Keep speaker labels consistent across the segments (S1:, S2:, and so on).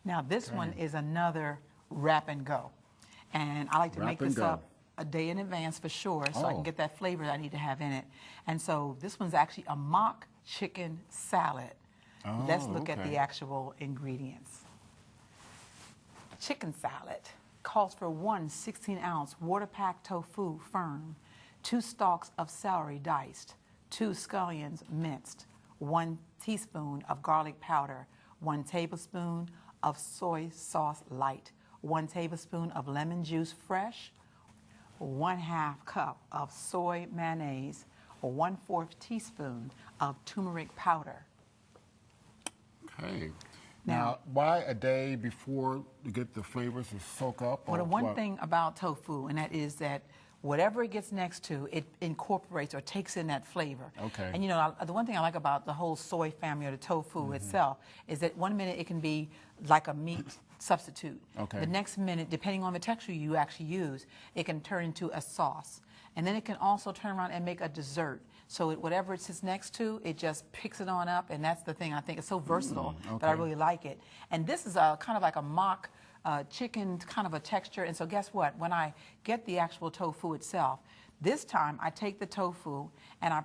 S1: Now this one is another wrap and go. And I like to make this up a day in advance for sure, so I can get that flavor that I need to have in it. And so this one's actually a mock chicken salad. Let's look at the actual ingredients. Chicken salad calls for 1 16-ounce water-packed tofu firm, 2 stalks of celery diced, 2 scallions minced, 1 teaspoon of garlic powder, 1 tablespoon of soy sauce light, 1 tablespoon of lemon juice fresh, 1/2 cup of soy mayonnaise, or 1/4 teaspoon of turmeric powder.
S2: Okay. Now, why a day before to get the flavors to soak up?
S1: Well, the one thing about tofu, and that is that whatever it gets next to, it incorporates or takes in that flavor.
S2: Okay.
S1: And you know, the one thing I like about the whole soy family or the tofu itself is that one minute it can be like a meat substitute.
S2: Okay.
S1: The next minute, depending on the texture you actually use, it can turn into a sauce. And then it can also turn around and make a dessert. So whatever it sits next to, it just picks it on up, and that's the thing. I think it's so versatile that I really like it. And this is a kind of like a mock chicken kind of a texture. And so guess what? When I get the actual tofu itself, this time I take the tofu and I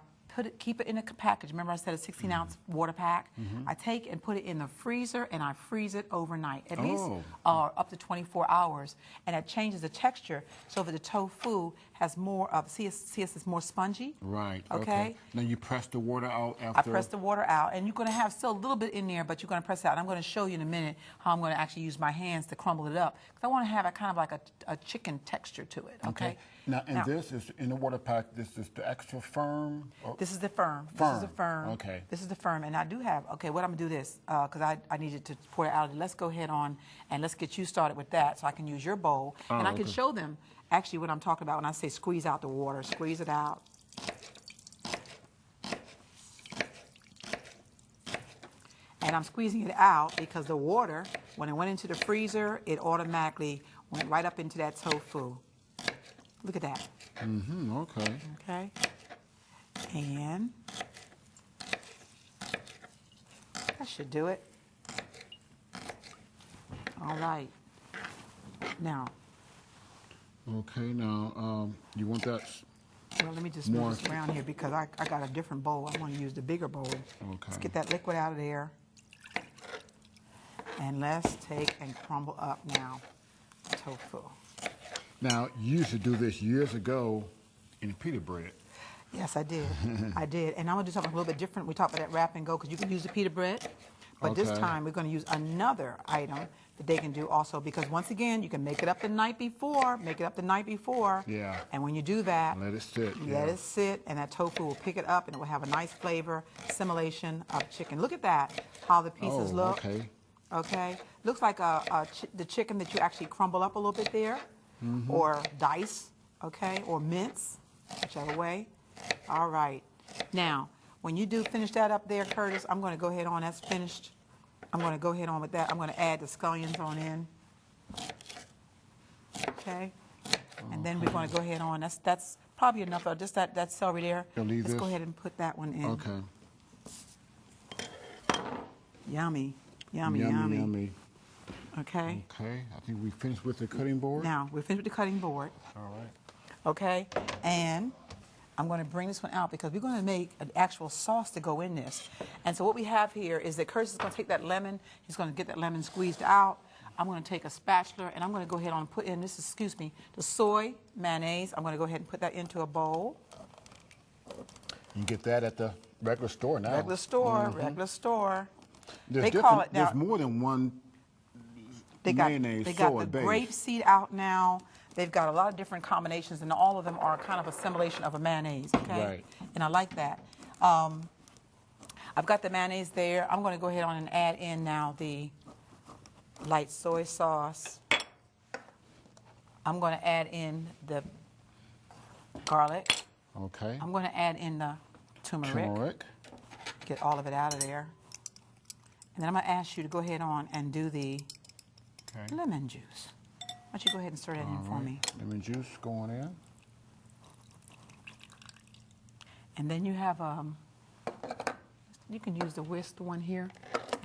S1: keep it in a package. Remember I said a 16-ounce water pack? I take and put it in the freezer and I freeze it overnight, at least up to 24 hours. And it changes the texture so that the tofu has more of, see it's more spongy.
S2: Right,
S1: okay.
S2: Then you press the water out after?
S1: I press the water out, and you're going to have still a little bit in there, but you're going to press it out. And I'm going to show you in a minute how I'm going to actually use my hands to crumble it up, because I want to have a kind of like a chicken texture to it, okay?
S2: Now, this is in the water pack, this is the extra firm?
S1: This is the firm.
S2: Firm.
S1: This is the firm.
S2: Okay.
S1: This is the firm, and I do have, okay, what I'm going to do this, because I needed to pour it out. Let's go ahead on, and let's get you started with that, so I can use your bowl, and I can show them actually what I'm talking about when I say squeeze out the water. Squeeze it out. And I'm squeezing it out because the water, when it went into the freezer, it automatically went right up into that tofu. Look at that.
S2: Okay.
S1: Okay. And that should do it. All right. Now.
S2: Okay, now, you want that?
S1: Well, let me just move this around here because I got a different bowl. I want to use the bigger bowl.
S2: Okay.
S1: Let's get that liquid out of there. And let's take and crumble up now tofu.
S2: Now, you used to do this years ago in pita bread.
S1: Yes, I did. I did. And I'm going to do something a little bit different. We talked about that wrap and go because you can use the pita bread. But this time we're going to use another item that they can do also, because once again, you can make it up the night before. Make it up the night before.
S2: Yeah.
S1: And when you do that,
S2: let it sit.
S1: Let it sit, and that tofu will pick it up, and it will have a nice flavor, assimilation of chicken. Look at that, how the pieces look.
S2: Okay.
S1: Okay. Looks like the chicken that you actually crumble up a little bit there, or dice, okay, or mince, whichever way. All right. Now, when you do finish that up there, Curtis, I'm going to go ahead on. That's finished. I'm going to go ahead on with that. I'm going to add the scallions on in. Okay. And then we're going to go ahead on. That's probably enough. Just that celery there. Let's go ahead and put that one in.
S2: Okay.
S1: Yummy. Yummy, yummy.
S2: Yummy.
S1: Okay.
S2: Okay. I think we finished with the cutting board.
S1: Now, we're finished with the cutting board.
S2: All right.
S1: Okay. And I'm going to bring this one out because we're going to make an actual sauce to go in this. And so what we have here is that Curtis is going to take that lemon. He's going to get that lemon squeezed out. I'm going to take a spatula, and I'm going to go ahead and put in, this is, excuse me, the soy mayonnaise. I'm going to go ahead and put that into a bowl.
S2: You get that at the regular store now.
S1: Regular store, regular store.
S2: They call it now. There's more than one mayonnaise,
S1: They got the grape seed out now. They've got a lot of different combinations, and all of them are kind of assimilation of a mayonnaise, okay?
S2: Right.
S1: And I like that. I've got the mayonnaise there. I'm going to go ahead on and add in now the light soy sauce. I'm going to add in the garlic.
S2: Okay.
S1: I'm going to add in the turmeric. Get all of it out of there. And then I'm going to ask you to go ahead on and do the lemon juice. Why don't you go ahead and stir that in for me?
S2: Lemon juice going in.
S1: And then you have, you can use the whisk one here,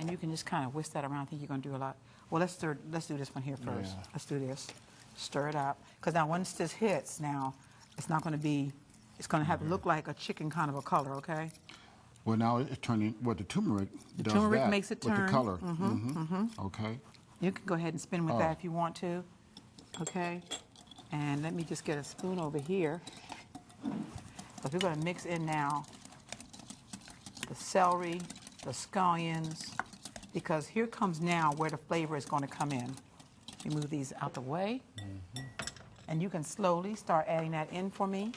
S1: And you can just kind of whisk that around. I think you're going to do a lot. Well, let's do this one here first.
S2: Yeah.
S1: Let's do this. Stir it up. Because now once this hits, now it's not going to be, it's going to have to look like a chicken kind of a color, okay?
S2: Well, now it's turning, what the turmeric does
S1: turmeric
S2: that
S1: makes it
S2: with
S1: turn.
S2: the color. Okay.
S1: You can go ahead and spin with that if you want to, okay? And let me just get a spoon over here. Because we're going to mix in now the celery, the scallions, because here comes now where the flavor is going to come in. Let me move these out the way. And you can slowly start adding that in for me.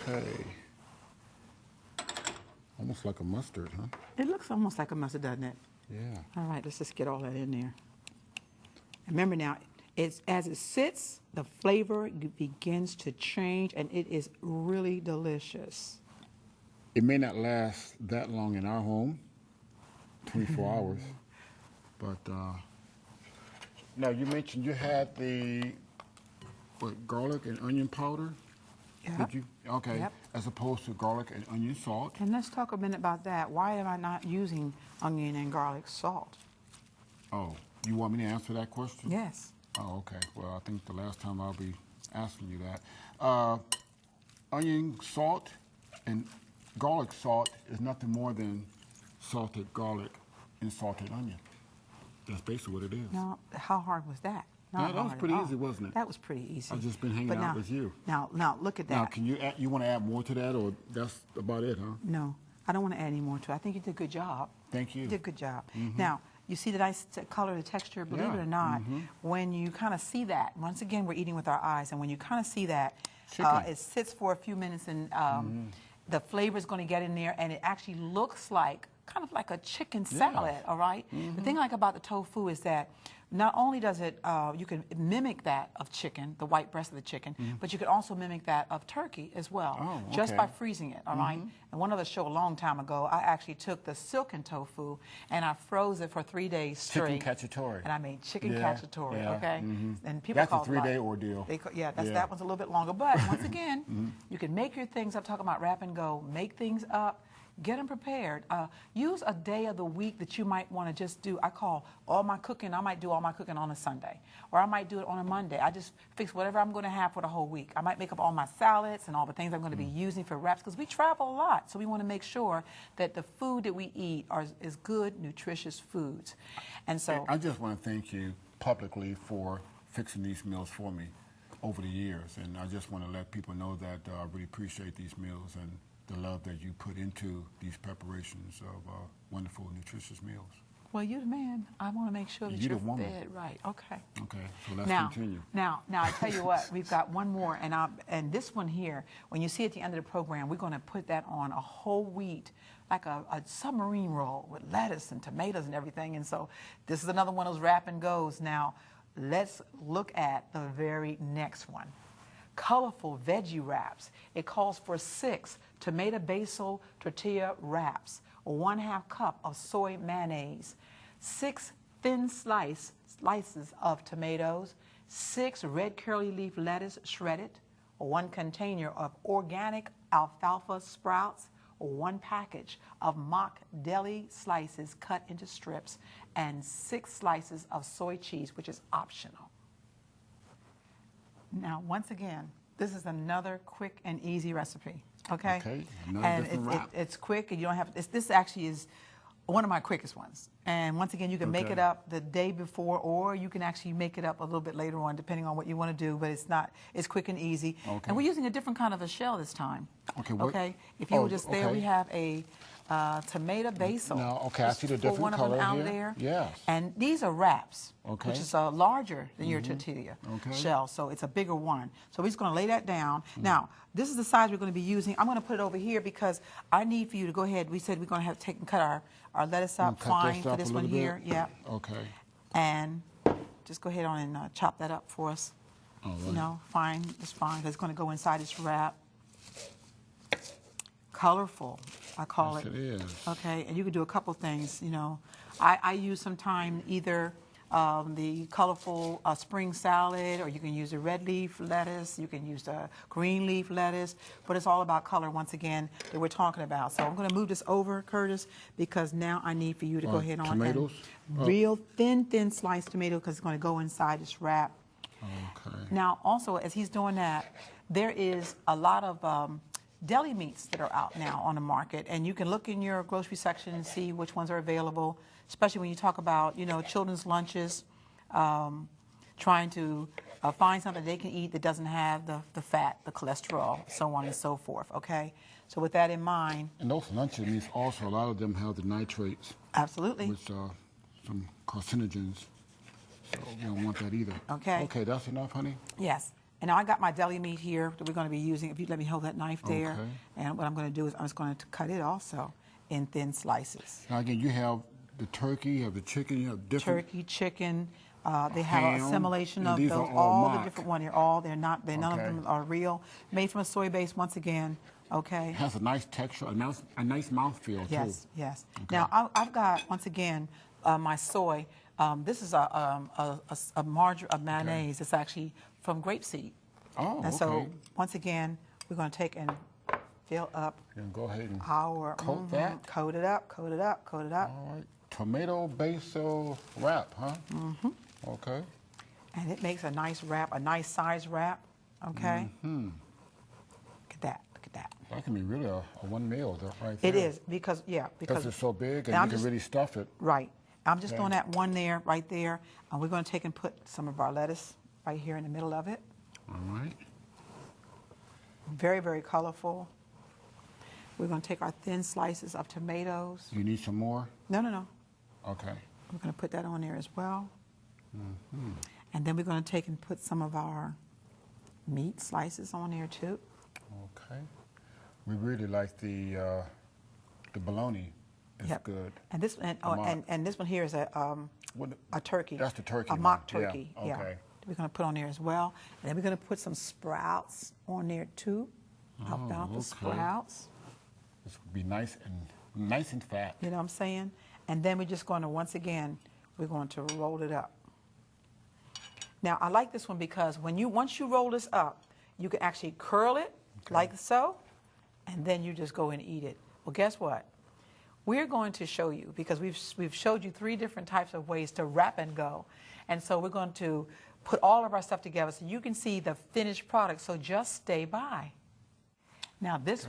S2: Okay. Almost like a mustard, huh?
S1: It looks almost like a mustard, doesn't it?
S2: Yeah.
S1: All right, let's just get all that in there. Remember now, as it sits, the flavor begins to change, and it is really delicious.
S2: It may not last that long in our home, 24 hours, but now you mentioned you had the garlic and onion powder.
S1: Yeah.
S2: Did you? Okay.
S1: Yep.
S2: As opposed to garlic and onion salt.
S1: And let's talk a minute about that. Why am I not using onion and garlic salt?
S2: Oh, you want me to answer that question?
S1: Yes.
S2: Oh, okay. Well, I think the last time I'll be asking you that. Onion salt and garlic salt is nothing more than salted garlic and salted onion. That's basically what it is.
S1: Now, how hard was that? Not
S2: Yeah, that was
S1: hard
S2: pretty
S1: at all.
S2: easy, wasn't it?
S1: That was pretty easy.
S2: I've just been hanging
S1: But
S2: out
S1: now-
S2: with you.
S1: Now, look at that.
S2: Now, can you add, you want to add more to that, or that's about it, huh?
S1: No, I don't want to add any more to it. I think you did a good job.
S2: Thank you.
S1: You did a good job. Now, you see the nice color, the texture, believe
S2: Yeah.
S1: it or not, when you kind of see that, once again, we're eating with our eyes, and when you kind of see that,
S2: Chicken.
S1: it sits for a few minutes, and the flavor is going to get in there, and it actually looks like, kind of like a chicken salad, all right? The thing I like about the tofu is that not only does it, you can mimic that of chicken, the white breast of the chicken, but you can also mimic that of turkey as well,
S2: Oh,
S1: just
S2: okay.
S1: by freezing it, all right? And one other show a long time ago, I actually took the silken tofu and I froze it for 3 days straight.
S2: Chicken cacciatore.
S1: And I made chicken
S2: Yeah,
S1: cacciatore,
S2: yeah,
S1: okay? And people
S2: That's a
S1: call it
S2: 3-day ordeal.
S1: that one's a little bit longer. But once again, you can make your things. I'm talking about wrap and go. Make things up. Get them prepared. Use a day of the week that you might want to just do. I call all my cooking. I might do all my cooking on a Sunday, or I might do it on a Monday. I just fix whatever I'm going to have for the whole week. I might make up all my salads and all the things I'm going to be using for wraps, because we travel a lot, so we want to make sure that the food that we eat is good, nutritious foods. And so
S2: I just want to thank you publicly for fixing these meals for me over the years, and I just want to let people know that I really appreciate these meals and the love that you put into these preparations of wonderful, nutritious meals.
S1: well, you're the man. I want to make sure that
S2: You're
S1: you're
S2: the woman.
S1: fed right. Okay.
S2: Okay, so let's
S1: Now,
S2: continue.
S1: now, I tell you what, we've got one more, and this one here, when you see at the end of the program, we're going to put that on a whole wheat, like a submarine roll with lettuce and tomatoes and everything. And so this is another one of those wrap and goes. Now, let's look at the very next one. Colorful veggie wraps. It calls for 6 tomato basil tortilla wraps, 1/2 cup of soy mayonnaise, 6 thin slices of tomatoes, 6 red curly leaf lettuce shredded, 1 container of organic alfalfa sprouts, 1 package of mock deli slices cut into strips, and 6 slices of soy cheese, which is optional. Now, once again, this is another quick and easy recipe, okay?
S2: Okay, another
S1: and
S2: different wrap.
S1: it's quick, and you don't have, this actually is one of my quickest ones. And once again, you can make
S2: Okay.
S1: it up the day before, or you can actually make it up a little bit later on, depending on what you want to do, but it's quick and easy.
S2: Okay.
S1: And we're using a different kind of a shell this time.
S2: Okay, what-
S1: Okay? If you
S2: oh,
S1: were just there,
S2: okay.
S1: we have a tomato basil.
S2: Now, okay, I
S1: Just
S2: see the
S1: pull
S2: different
S1: one of
S2: color
S1: them out
S2: here.
S1: there.
S2: Yes.
S1: And these are wraps,
S2: Okay.
S1: which is larger than your tortilla
S2: Okay.
S1: shell, so it's a bigger one. So we're just going to lay that down. Now, this is the size we're going to be using. I'm going to put it over here because I need for you to go ahead. We said we're going to have to take and cut our lettuce up
S2: Cut
S1: fine
S2: this
S1: for
S2: up
S1: this
S2: a
S1: one
S2: little
S1: here.
S2: bit?
S1: Yeah.
S2: Okay.
S1: And just go ahead on and chop that up for us.
S2: All right.
S1: You know, fine, it's fine. It's going to go inside this wrap. Colorful, I call
S2: Yes,
S1: it.
S2: it is.
S1: Okay, and you can do a couple things, you know. I use sometime either the colorful spring salad, or you can use the red leaf lettuce, you can use the green leaf lettuce, but it's all about color once again that we're talking about. So I'm going to move this over, Curtis, because now I need for you to go ahead on
S2: tomatoes?
S1: and real thin sliced tomato, because it's going to go inside this wrap.
S2: Okay.
S1: Now also, as he's doing that, there is a lot of deli meats that are out now on the market, and you can look in your grocery section and see which ones are available, especially when you talk about, you know, children's lunches, trying to find something they can eat that doesn't have the fat, the cholesterol, so on and so forth, okay? So with that in mind...
S2: And those luncheon meats also, a lot of them have the nitrates.
S1: Absolutely.
S2: Which are some carcinogens, so we don't want that either.
S1: Okay.
S2: Okay, that's enough, honey?
S1: Yes. And now I got my deli meat here that we're going to be using. If you let me hold that knife there.
S2: Okay.
S1: And what I'm going to do is I'm just going to cut it also in thin slices.
S2: Now again, you have the turkey, you have the chicken, you have different...
S1: Turkey, chicken, they have an
S2: Ham,
S1: assimilation
S2: and
S1: of
S2: these
S1: those,
S2: are all
S1: all the
S2: mock.
S1: different ones. They're none of
S2: Okay.
S1: them are real. Made from a soy base once again, okay?
S2: It has a nice texture, a nice mouthfeel,
S1: Yes,
S2: too.
S1: yes.
S2: Okay.
S1: Now, I've got, once again, my soy. This is a mayonnaise. It's actually from grapeseed.
S2: Oh,
S1: And
S2: okay.
S1: so, once again, we're going to take and fill up
S2: And go ahead and
S1: our...
S2: coat that.
S1: Coat it up, coat it up, coat it up.
S2: All right. Tomato basil wrap, huh? Mm-hmm. Okay.
S1: And it makes a nice wrap, a nice size wrap, okay?
S2: Mm-hmm.
S1: Look at that, look at that.
S2: That can be really a one meal, though, right there.
S1: It is, because
S2: Because it's so big, and
S1: I'm
S2: you can
S1: just-
S2: really stuff it.
S1: Right. I'm just
S2: Okay.
S1: throwing that one there, right there, and we're going to take and put some of our lettuce right here in the middle of it.
S2: All right.
S1: Very, very colorful. We're going to take our thin slices of tomatoes.
S2: You need some more?
S1: No, no, no.
S2: Okay.
S1: We're going to put that on there as well.
S2: Mm-hmm.
S1: And then we're going to take and put some of our meat slices on there too.
S2: Okay. We really like the bologna. It's
S1: Yep.
S2: good.
S1: And this and this one here is a turkey.
S2: That's the turkey
S1: A
S2: one.
S1: mock
S2: Yeah,
S1: turkey. Yeah.
S2: okay.
S1: We're going to put on there as well. And then we're going to put some sprouts on there too. Help out the
S2: okay.
S1: sprouts.
S2: This would be nice and fat.
S1: You know what I'm saying? And then we're just going to, once again, we're going to roll it up. Now, I like this one because once you roll this up, you can actually curl it like so, and then you just go and eat it. Well, guess what? We're going to show you, because we've showed you 3 different types of ways to wrap and go. And so we're going to put all of our stuff together so you can see the finished product. So just stay by. Now, this